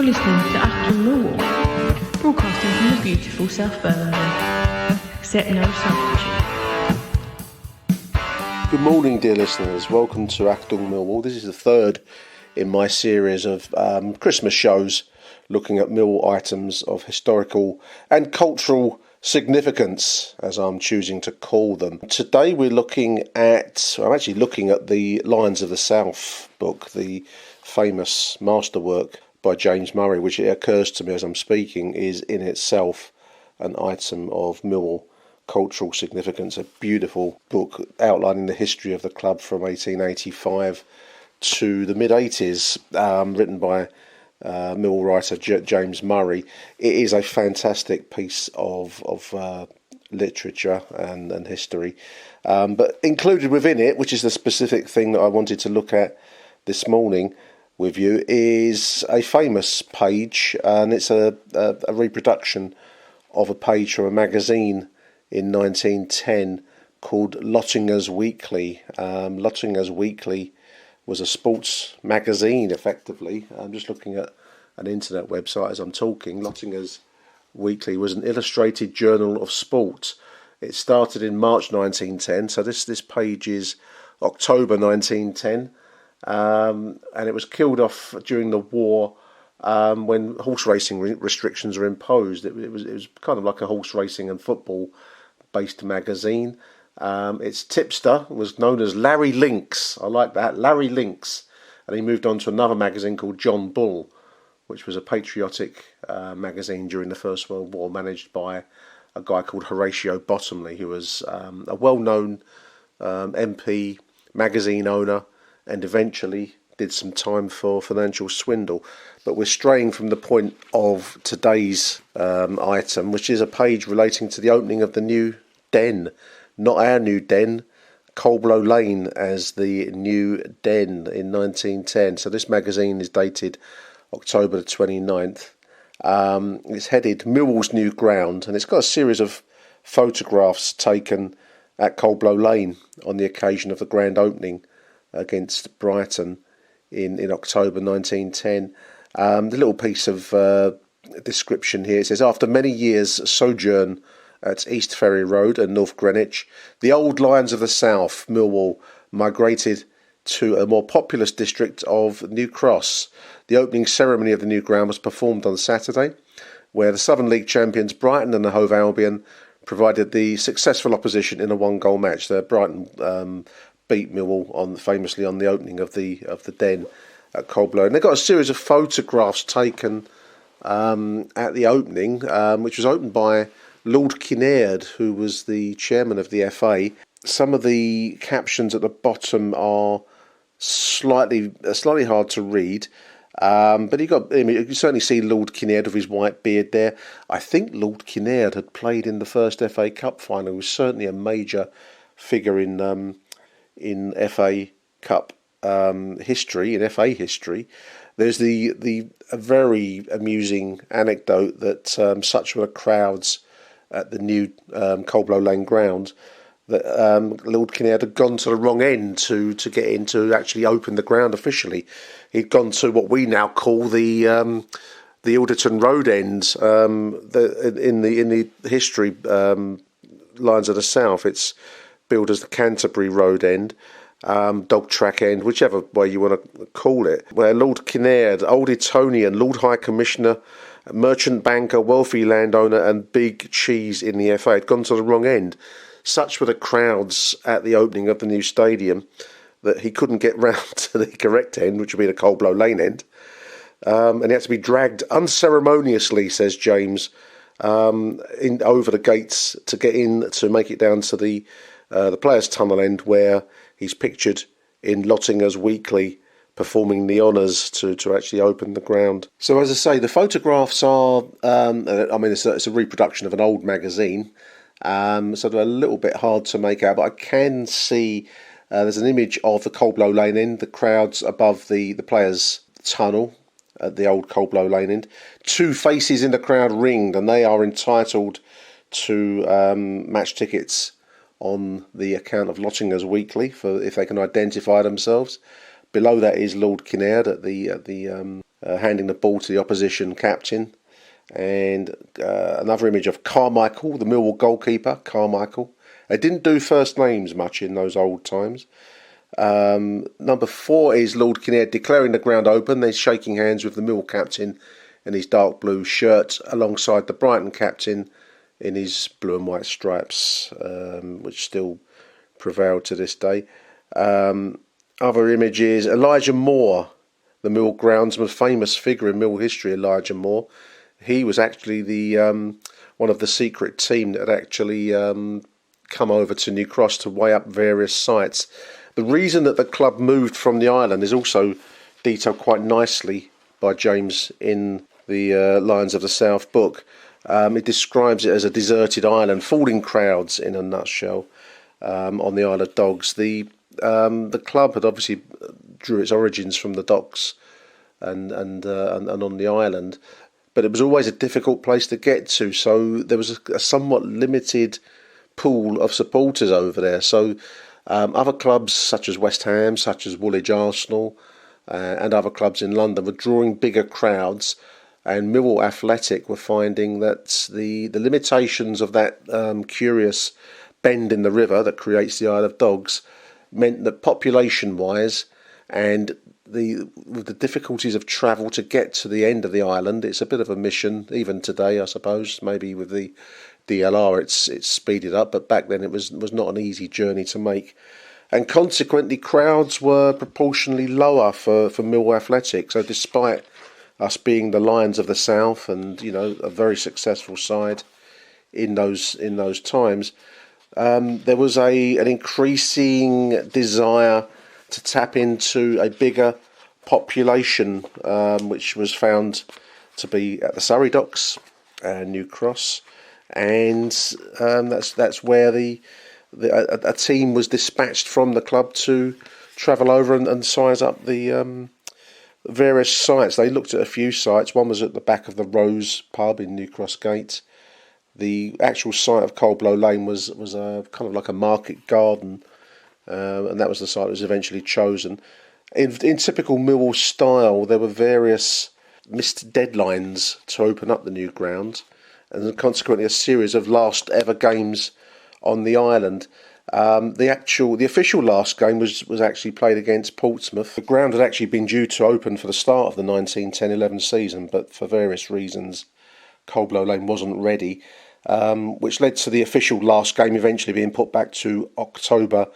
listening to Achtung Millwall, broadcasting from the beautiful South Birmingham. Accept no substitute. Good morning, dear listeners. Welcome to Achtung Millwall. This is the third in my series of Christmas shows looking at Millwall items of historical and cultural significance, as I'm choosing to call them. Today I'm actually looking at the Lions of the South book, the famous masterwork by James Murray, which, it occurs to me as I'm speaking, is in itself an item of Millwall cultural significance. A beautiful book outlining the history of the club from 1885 to the mid-80s, written by Millwall writer James Murray. It is a fantastic piece of literature and history, but included within it, which is the specific thing that I wanted to look at this morning with you, is a famous page, and it's a reproduction of a page from a magazine in 1910 called Lotinga's Weekly. Lotinga's Weekly was a sports magazine, effectively. I'm just looking at an internet website as I'm talking. Lotinga's Weekly was an illustrated journal of sport. It started in March 1910, so this page is October 1910, and it was killed off during the war when horse racing restrictions were imposed. It was kind of like a horse racing and football based magazine. Its tipster was known as Larry Lynx. I like that, Larry Lynx. And he moved on to another magazine called John Bull, which was a patriotic magazine during the First World War, managed by a guy called Horatio Bottomley, who was a well-known MP, magazine owner, and eventually did some time for financial swindle. But we're straying from the point of today's item, which is a page relating to the opening of the new den. Not our new den, Coldblow Lane as the new den in 1910. So this magazine is dated October the 29th. It's headed Millwall's New Ground, and it's got a series of photographs taken at Coldblow Lane on the occasion of the grand opening against Brighton in October 1910. The little piece of description here, it says, after many years' sojourn at East Ferry Road and North Greenwich, the old Lions of the South, Millwall, migrated to a more populous district of New Cross. The opening ceremony of the new ground was performed on Saturday, where the Southern League champions Brighton and the Hove Albion provided the successful opposition in a one-goal match. Brighton beat Millwall famously on the opening of the den at Coldblow, and they got a series of photographs taken at the opening, which was opened by Lord Kinnaird, who was the chairman of the FA. Some of the captions at the bottom are slightly hard to read, but you can certainly see Lord Kinnaird with his white beard there. I think Lord Kinnaird had played in the first FA Cup final. He was certainly a major figure in FA Cup history, in FA history. There's a very amusing anecdote that such were the crowds at the new Coldblow Lane ground that Lord Kinnaird had gone to the wrong end to get in to actually open the ground officially. He'd gone to what we now call the Alderton Road end. In the history Lions of the South, it's billed as the Canterbury Road end, dog track end, whichever way you want to call it, where Lord Kinnaird, Old Etonian, Lord High Commissioner, merchant banker, wealthy landowner and big cheese in the FA had gone to the wrong end. Such were the crowds at the opening of the new stadium that he couldn't get round to the correct end, which would be the Coldblow Lane end, and he had to be dragged unceremoniously, says James, over the gates to get in to make it down to the players' tunnel end, where he's pictured in Lotinga's Weekly performing the honours to actually open the ground. So as I say, the photographs are, it's a reproduction of an old magazine, so they're a little bit hard to make out, but I can see there's an image of the Coldblow Lane end, the crowds above the players' tunnel at the old Coldblow Lane end. Two faces in the crowd ringed, and they are entitled to match tickets on the account of Lotinga's Weekly, for if they can identify themselves. Below that is Lord Kinnaird at the handing the ball to the opposition captain. And another image of Carmichael, the Millwall goalkeeper, Carmichael. They didn't do first names much in those old times. Number 4 is Lord Kinnaird declaring the ground open. They're shaking hands with the Millwall captain in his dark blue shirt alongside the Brighton captain in his blue and white stripes, which still prevail to this day. Other images, Elijah Moore, the Millwall groundsman, famous figure in Millwall history, Elijah Moore. He was actually the one of the secret team that had actually come over to New Cross to weigh up various sites. The reason that the club moved from the island is also detailed quite nicely by James in the Lions of the South book. It describes it as a deserted island, falling crowds in a nutshell, on the Isle of Dogs. The club had obviously drew its origins from the docks and on the island, but it was always a difficult place to get to, so there was a somewhat limited pool of supporters over there. So other clubs such as West Ham, such as Woolwich Arsenal, and other clubs in London were drawing bigger crowds, and Millwall Athletic were finding that the limitations of that curious bend in the river that creates the Isle of Dogs meant that population-wise and with the difficulties of travel to get to the end of the island, it's a bit of a mission, even today, I suppose. Maybe with the DLR it's speeded up, but back then it was not an easy journey to make. And consequently, crowds were proportionally lower for Millwall Athletic. So despite us being the Lions of the South and, you know, a very successful side in those times, there was an increasing desire to tap into a bigger population, which was found to be at the Surrey Docks and New Cross, and that's where a team was dispatched from the club to travel over and size up the various sites. They looked at a few sites. One was at the back of the Rose pub in New Cross Gate. The actual site of Coldblow Lane was a kind of like a market garden, and that was the site that was eventually chosen. In typical Millwall style, there were various missed deadlines to open up the new ground, and consequently a series of last ever games on the island. The official last game was actually played against Portsmouth. The ground had actually been due to open for the start of the 1910-11 season, but for various reasons, Coldblow Lane wasn't ready, which led to the official last game eventually being put back to October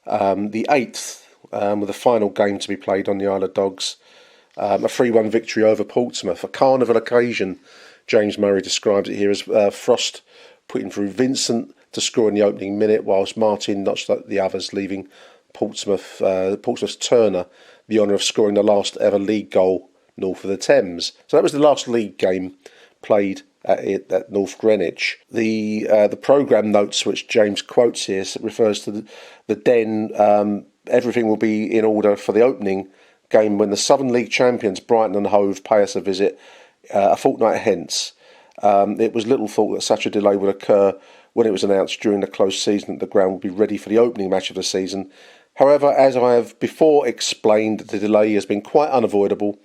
the 8th, with the final game to be played on the Isle of Dogs. A 3-1 victory over Portsmouth, a carnival occasion. James Murray describes it here as Frost putting through Vincent to score in the opening minute, whilst Martin notched up the others, leaving Portsmouth's Turner the honour of scoring the last ever league goal north of the Thames. So that was the last league game played at North Greenwich. The programme notes, which James quotes here, refers to the Den. Everything will be in order for the opening game when the Southern League champions Brighton and Hove pay us a visit a fortnight hence. It was little thought that such a delay would occur when it was announced during the close season that the ground would be ready for the opening match of the season. However, as I have before explained, the delay has been quite unavoidable,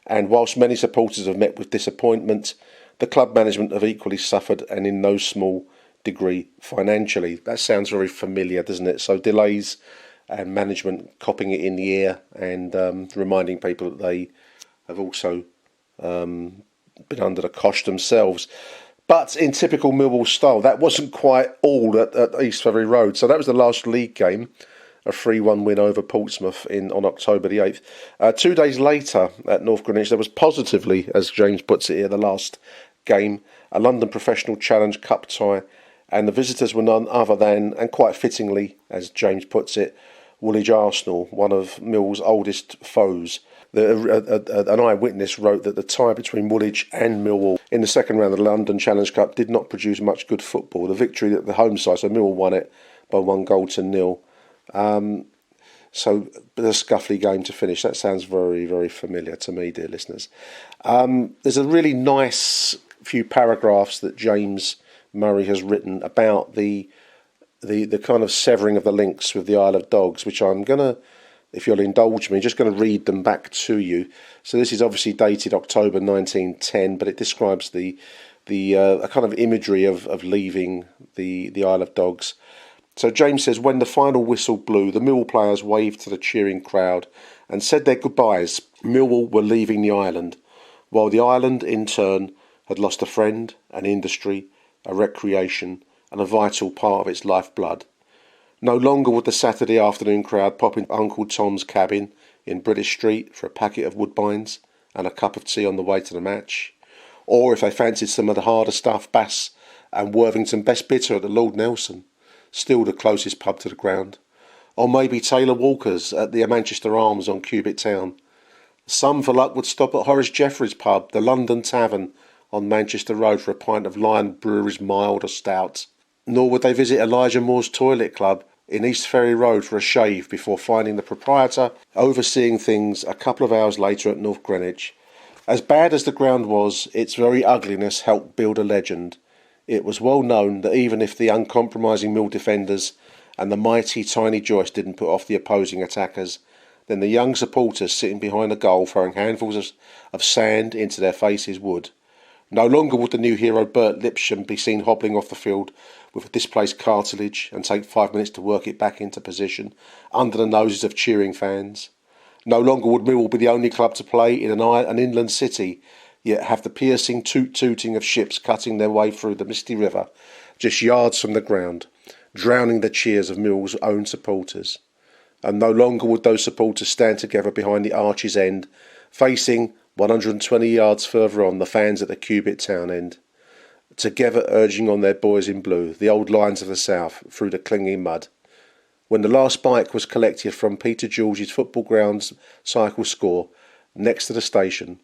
and whilst many supporters have met with disappointment, the club management have equally suffered, and in no small degree financially. That sounds very familiar, doesn't it? So delays and management copping it in the ear and reminding people that they have also been under the cosh themselves. But in typical Millwall style, that wasn't quite all at East Ferry Road. So that was the last league game, a 3-1 win over Portsmouth on October the 8th. 2 days later at North Greenwich, there was positively, as James puts it here, the last game, a London Professional Challenge Cup tie, and the visitors were none other than, and quite fittingly, as James puts it, Woolwich Arsenal, one of Millwall's oldest foes. An eyewitness wrote that the tie between Woolwich and Millwall in the second round of the London Challenge Cup did not produce much good football. The victory at the home side, so Millwall won it by 1-0. So a scuffly game to finish. That sounds very, very familiar to me, dear listeners. There's a really nice few paragraphs that James Murray has written about the kind of severing of the links with the Isle of Dogs, which I'm going to if you'll indulge me, just going to read them back to you. So this is obviously dated October 1910, but it describes a kind of imagery of leaving the Isle of Dogs. So James says, when the final whistle blew, the Millwall players waved to the cheering crowd and said their goodbyes. Millwall were leaving the island, while the island, in turn, had lost a friend, an industry, a recreation, and a vital part of its lifeblood. No longer would the Saturday afternoon crowd pop into Uncle Tom's cabin in British Street for a packet of Woodbines and a cup of tea on the way to the match, or if they fancied some of the harder stuff, Bass and Worthington Best Bitter at the Lord Nelson, still the closest pub to the ground, or maybe Taylor Walker's at the Manchester Arms on Cubitt Town. Some, for luck, would stop at Horace Jeffrey's pub, the London Tavern on Manchester Road, for a pint of Lion Brewery's mild or stout. Nor would they visit Elijah Moore's Toilet Club in East Ferry Road for a shave before finding the proprietor overseeing things a couple of hours later at North Greenwich. As bad as the ground was, its very ugliness helped build a legend. It was well known that even if the uncompromising Mill defenders and the mighty Tiny Joyce didn't put off the opposing attackers, then the young supporters sitting behind the goal throwing handfuls of sand into their faces would. No longer would the new hero Bert Lipsham be seen hobbling off the field with a displaced cartilage and take 5 minutes to work it back into position under the noses of cheering fans. No longer would Millwall be the only club to play in an inland city, yet have the piercing toot-tooting of ships cutting their way through the misty river, just yards from the ground, drowning the cheers of Millwall's own supporters. And no longer would those supporters stand together behind the arch's end, facing 120 yards further on the fans at the Cubitt Town end, together urging on their boys in blue, the old Lions of the South, through the clinging mud. When the last bike was collected from Peter George's football grounds cycle score next to the station,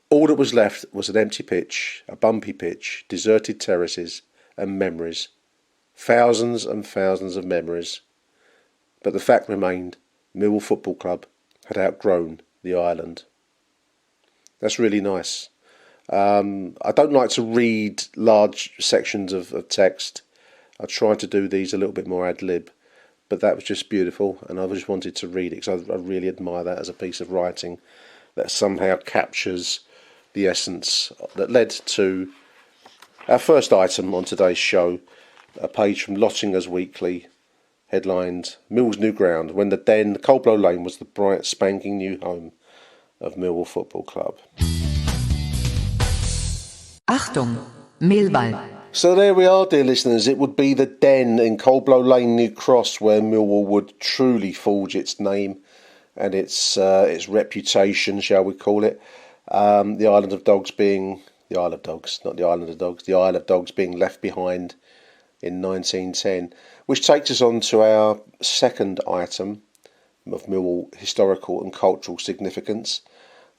all that was left was an empty pitch, a bumpy pitch, deserted terraces, and memories. Thousands and thousands of memories. But the fact remained, Millwall Football Club had outgrown the island. That's really nice. I don't like to read large sections of text. I try to do these a little bit more ad lib, but that was just beautiful, and I just wanted to read it because I really admire that as a piece of writing that somehow captures the essence that led to our first item on today's show, a page from Lotinga's Weekly, headlined Mill's New Ground, when the Den, Coldblow Lane, was the bright spanking new home of Millwall Football Club. Achtung, Millwall. So there we are, dear listeners. It would be the Den in Coldblow Lane, New Cross, where Millwall would truly forge its name and its reputation, shall we call it. The Island of Dogs being the Isle of Dogs, not the Island of Dogs. The Isle of Dogs being left behind in 1910, which takes us on to our second item of Millwall historical and cultural significance.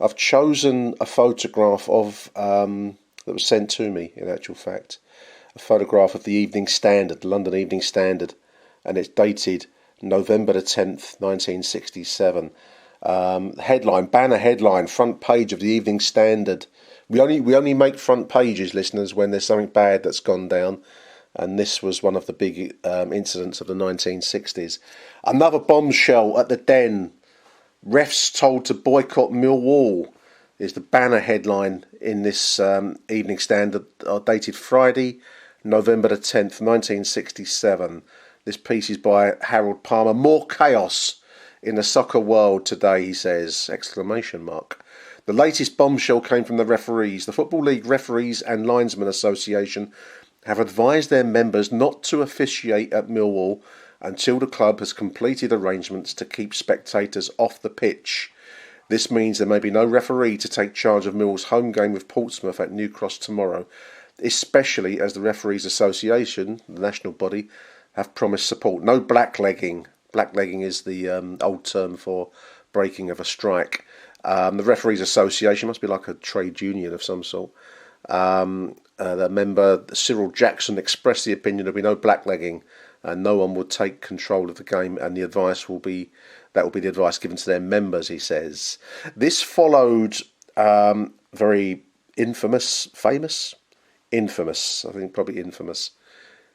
I've chosen a photograph of that was sent to me, in actual fact, a photograph of the Evening Standard, the London Evening Standard, and it's dated November the 10th, 1967. Headline, banner headline, front page of the Evening Standard. We only make front pages, listeners, when there's something bad that's gone down, and this was one of the big incidents of the 1960s. Another bombshell at the Den. Refs told to boycott Millwall is the banner headline in this Evening Standard, dated Friday, November the 10th, 1967. This piece is by Harold Palmer. More chaos in the soccer world today, he says, exclamation mark. The latest bombshell came from the referees. The Football League Referees and Linesmen Association have advised their members not to officiate at Millwall until the club has completed arrangements to keep spectators off the pitch. This means there may be no referee to take charge of Millwall's home game with Portsmouth at New Cross tomorrow, especially as the Referees Association, the national body, have promised support. No blacklegging. Blacklegging is the old term for breaking of a strike. The Referees Association must be like a trade union of some sort. The member Cyril Jackson expressed the opinion there will be no blacklegging and no one would take control of the game, and the advice will be the advice given to their members, he says. This followed very infamous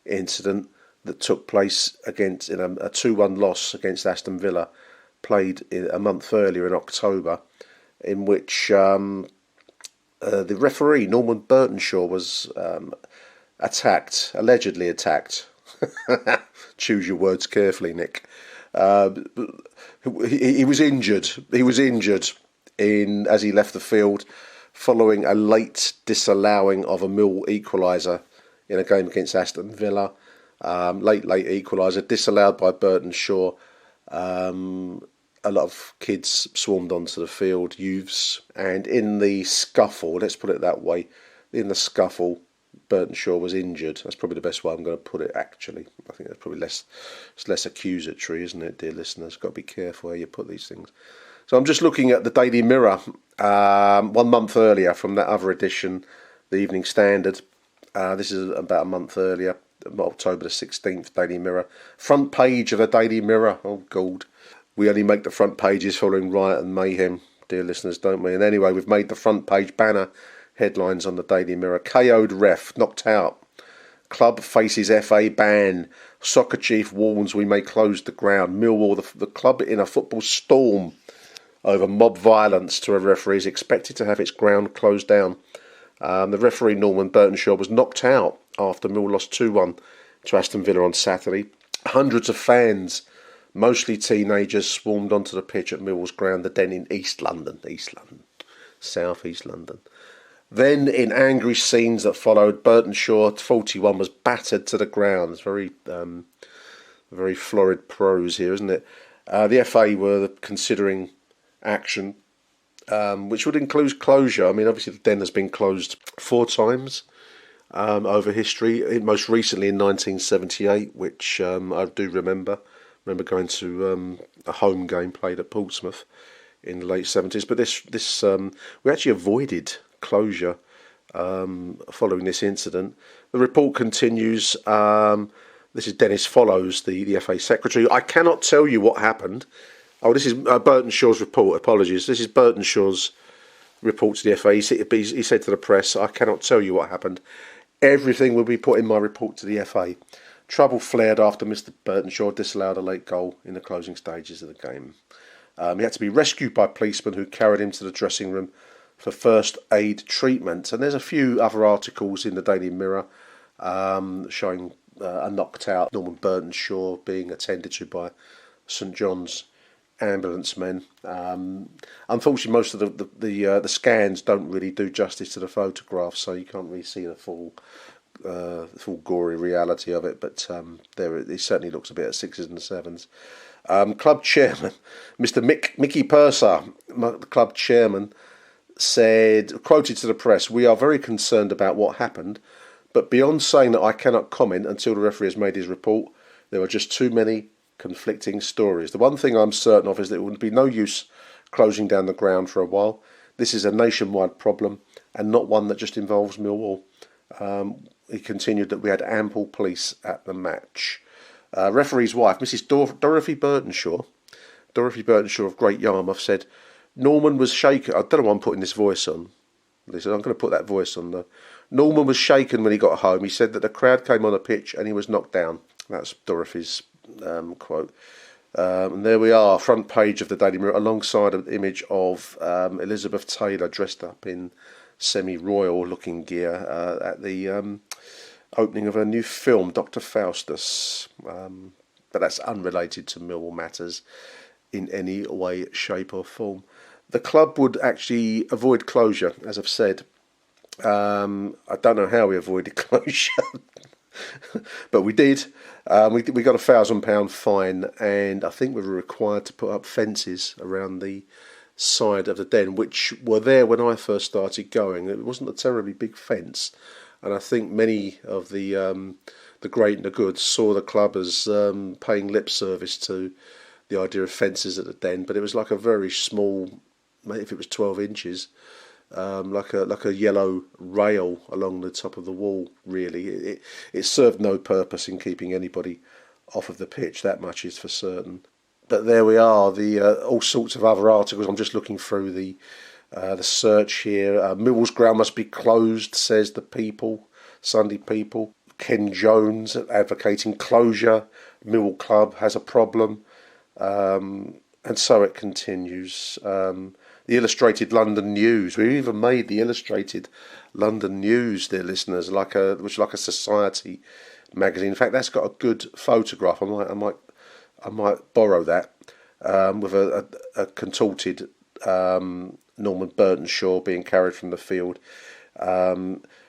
incident that took place in a 2-1 loss against Aston Villa played a month earlier in October, in which the referee, Norman Burtenshaw, was allegedly attacked. Choose your words carefully, Nick. He was injured. He was injured as he left the field following a late disallowing of a Mill equaliser in a game against Aston Villa. Late equaliser disallowed by Burtenshaw. A lot of kids swarmed onto the field, youths, and in the scuffle, let's put it that way, in the scuffle, Burtenshaw was injured. That's probably the best way I'm going to put it, actually. I think that's probably less accusatory, isn't it, dear listeners? Got to be careful how you put these things. So I'm just looking at the Daily Mirror 1 month earlier from that other edition, the Evening Standard. This is about a month earlier, October the 16th, Daily Mirror. Front page of the Daily Mirror. Oh, God. We only make the front pages following riot and mayhem, dear listeners, don't we? And anyway, we've made the front page banner headlines on the Daily Mirror. KO'd ref, knocked out. Club faces FA ban. Soccer chief warns we may close the ground. Millwall, the club in a football storm over mob violence to a referee, is expected to have its ground closed down. The referee, Norman Burtenshaw, was knocked out after Mill lost 2-1 to Aston Villa on Saturday. Hundreds of fans, mostly teenagers, swarmed onto the pitch at Millwall's ground, the Den in South East London. Then, in angry scenes that followed, Burtenshaw, 41, was battered to the ground. It's very florid prose here, isn't it? The FA were considering action, which would include closure. I mean, obviously the Den has been closed 4 times over history. Most recently in 1978, which I do remember. I remember going to a home game played at Portsmouth in the late 70s. But this we actually avoided closure following this incident. The report continues. This is Dennis Follows, the FA secretary. I cannot tell you what happened. Oh, this is Burtenshaw's report. Apologies. This is Burtenshaw's report to the FA. He said to the press, I cannot tell you what happened. Everything will be put in my report to the FA. Trouble flared after Mr. Burtenshaw disallowed a late goal in the closing stages of the game. He had to be rescued by policemen who carried him to the dressing room for first aid treatment. And there's a few other articles in the Daily Mirror showing a knocked out Norman Burtenshaw being attended to by St John's ambulance men. Unfortunately, most of the scans don't really do justice to the photographs, so you can't really see the full gory reality of it. But it certainly looks a bit at 6s and 7s. Club chairman, Mr. Mickey Purser, the club chairman, said, quoted to the press, "We are very concerned about what happened, but beyond saying that I cannot comment until the referee has made his report, there are just too many conflicting stories. The one thing I'm certain of is that it would be no use closing down the ground for a while. This is a nationwide problem and not one that just involves Millwall." He continued that we had ample police at the match. Referee's wife, Mrs. Dorothy Burtenshaw of Great Yarmouth, said, Norman was shaken. I don't know why I'm putting this voice on. He said, I'm going to put that voice on though. Norman was shaken when he got home. He said that the crowd came on the pitch and he was knocked down. That's Dorothy's quote. And there we are, front page of the Daily Mirror, alongside an image of Elizabeth Taylor dressed up in semi-royal looking gear at the opening of her new film, Dr. Faustus. But that's unrelated to Millwall matters in any way, shape or form. The club would actually avoid closure, as I've said. I don't know how we avoided closure, but we did. We got £1,000 fine, and I think we were required to put up fences around the side of the Den, which were there when I first started going. It wasn't a terribly big fence, and I think many of the great and the good saw the club as paying lip service to the idea of fences at the Den, but it was like a very small, maybe if it was 12 inches, like a yellow rail along the top of the wall. Really, it served no purpose in keeping anybody off of the pitch. That much is for certain. But there we are. All sorts of other articles. I'm just looking through the search here. Millwall's ground must be closed, says the People, Sunday People. Ken Jones advocating closure. Millwall club has a problem. And so it continues. The Illustrated London News. We even made the Illustrated London News, dear listeners, which is like a society magazine. In fact, that's got a good photograph. I might borrow that with a contorted Norman Burtenshaw being carried from the field.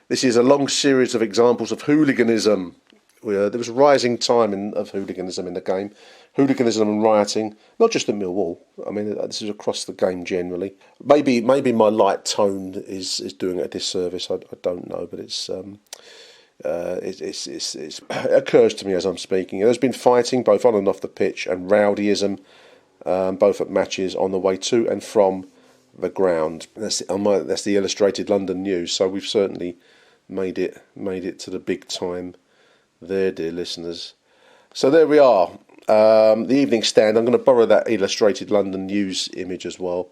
This is a long series of examples of hooliganism. There was a rising time of hooliganism in the game. Hooliganism and rioting, not just at Millwall. I mean, this is across the game generally. Maybe my light tone is doing it a disservice. I don't know, but it occurs to me as I'm speaking. There's been fighting both on and off the pitch, and rowdyism, both at matches on the way to and from the ground. That's the Illustrated London News. So we've certainly made it to the big time there, dear listeners. So there we are. The Evening Stand. I'm going to borrow that Illustrated London News image as well.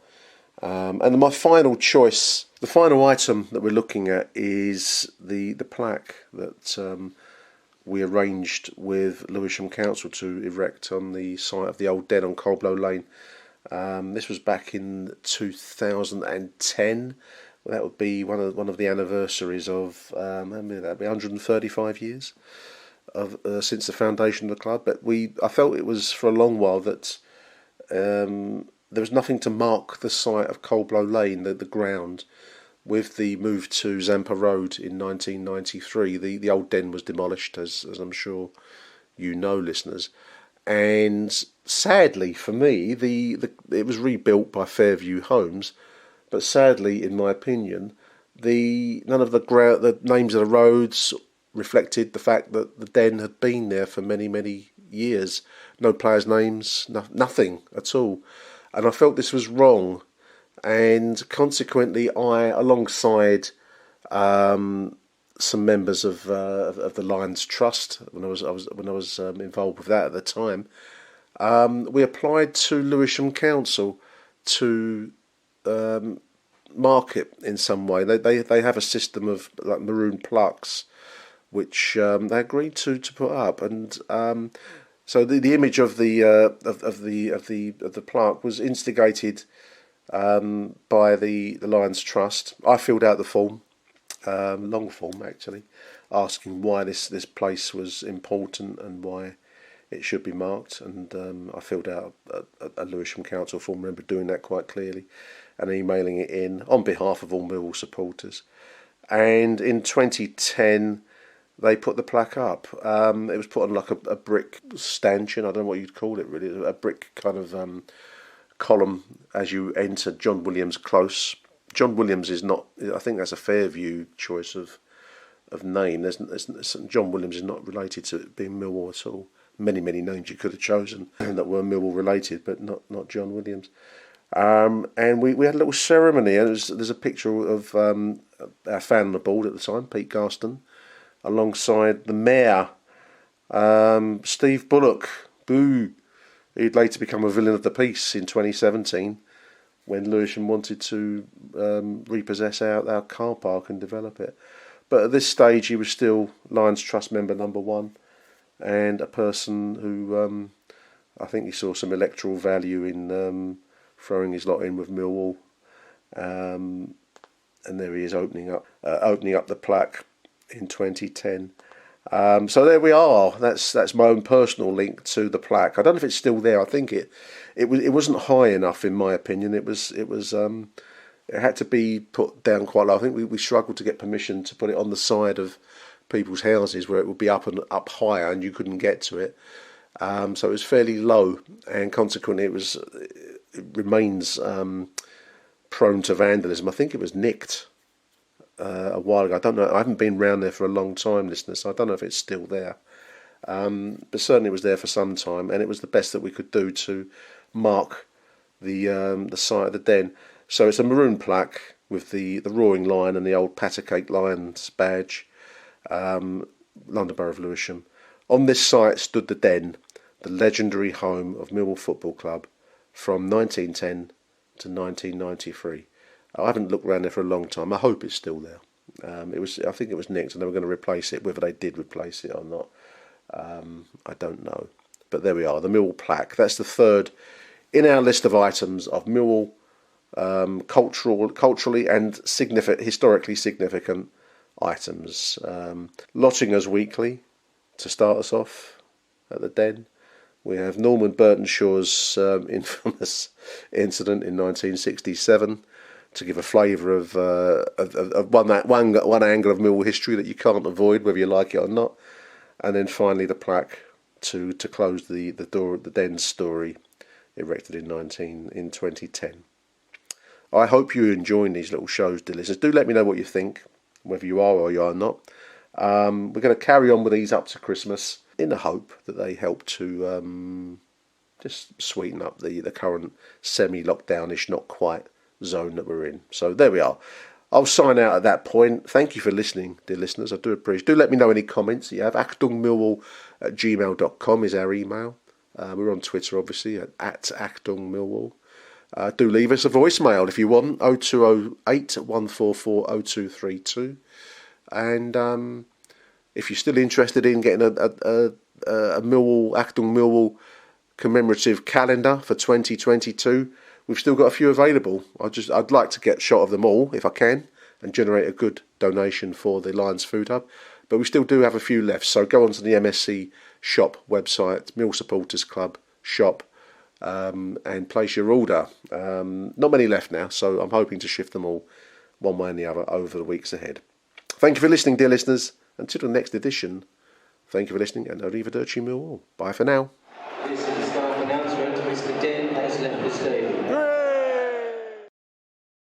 And my final choice, the final item that we're looking at, is the plaque that we arranged with Lewisham Council to erect on the site of the old den on Coldblow Lane. This was back in 2010. That would be one of the anniversaries of that'd be 135 years of since the foundation of the club. But I felt it was for a long while that there was nothing to mark the site of Coldblow Lane, the ground. With the move to Zampa Road in 1993, the old den was demolished, as I'm sure you know, listeners. And sadly for me, it was rebuilt by Fairview Homes, but sadly, in my opinion, none of the names of the roads reflected the fact that the den had been there for many, many years. No players' names, nothing at all. And I felt this was wrong. And consequently, alongside some members of the Lions Trust, when I was involved with that at the time, we applied to Lewisham Council to mark it in some way. They have a system of like maroon plaques, which they agreed to put up, and so the image of the plaque was instigated by the Lions Trust. I filled out the form, long form actually, asking why this place was important and why it should be marked. And I filled out a Lewisham Council form. I remember doing that quite clearly and emailing it in on behalf of all Millwall supporters. And in 2010, they put the plaque up. It was put on like a brick stanchion. I don't know what you'd call it really. A brick kind of column as you enter John Williams Close. John Williams is not. I think that's a Fairview choice of name. John Williams is not related to it being Millwall at all. Many names you could have chosen that were Millwall related, but not John Williams. And we had a little ceremony. And there's a picture of our fan on the board at the time, Pete Garston, alongside the mayor, Steve Bullock. Boo! He'd later become a villain of the peace in 2017 when Lewisham wanted to repossess our car park and develop it. But at this stage, he was still Lions Trust member number one and a person who I think he saw some electoral value in throwing his lot in with Millwall. And there he is opening up the plaque in 2010. So there we are. That's my own personal link to the plaque. I don't know if it's still there. I think it wasn't high enough in my opinion. It had to be put down quite low. I think we struggled to get permission to put it on the side of people's houses where it would be up higher and you couldn't get to it. So it was fairly low, and consequently it remains prone to vandalism. I think it was nicked a while ago. I don't know. I haven't been round there for a long time, listeners, so I don't know if it's still there. But certainly it was there for some time, and it was the best that we could do to mark the site of the den. So it's a maroon plaque with the Roaring Lion and the old Patacake Lions badge, London Borough of Lewisham. On this site stood the den, the legendary home of Millwall Football Club from 1910 to 1993. I haven't looked around there for a long time. I hope it's still there. I think it was nicked, and they were going to replace it. Whether they did replace it or not, I don't know. But there we are, the Millwall plaque. That's the third in our list of items of Millwall culturally and historically significant items. Lotinga's Weekly to start us off at the Den. We have Norman Burtenshaw's infamous incident in 1967 to give a flavour of one angle of Millwall history that you can't avoid, whether you like it or not. And then finally the plaque to close the Den story, erected in 2010. I hope you're enjoying these little shows, dear listeners. Do let me know what you think, whether you are or you are not. We're going to carry on with these up to Christmas in the hope that they help to just sweeten up the current semi-lockdownish, not quite zone that we're in. So there we are. I'll sign out at that point. Thank you for listening, dear listeners. I do appreciate. Do let me know any comments you have. AchtungMillwall@gmail.com is our email. We're on Twitter, obviously, at @AchtungMillwall. Do leave us a voicemail if you want, 0208 144 0232. And if you're still interested in getting a Achtung Millwall commemorative calendar for 2022, we've still got a few available. I'd like to get a shot of them all if I can and generate a good donation for the Lions Food Hub. But we still do have a few left, so go onto the MSC shop website, Mill Supporters Club shop, and place your order. Not many left now, so I'm hoping to shift them all one way and the other over the weeks ahead. Thank you for listening, dear listeners. Until the next edition, thank you for listening, and Arrivederci Millwall. Bye for now.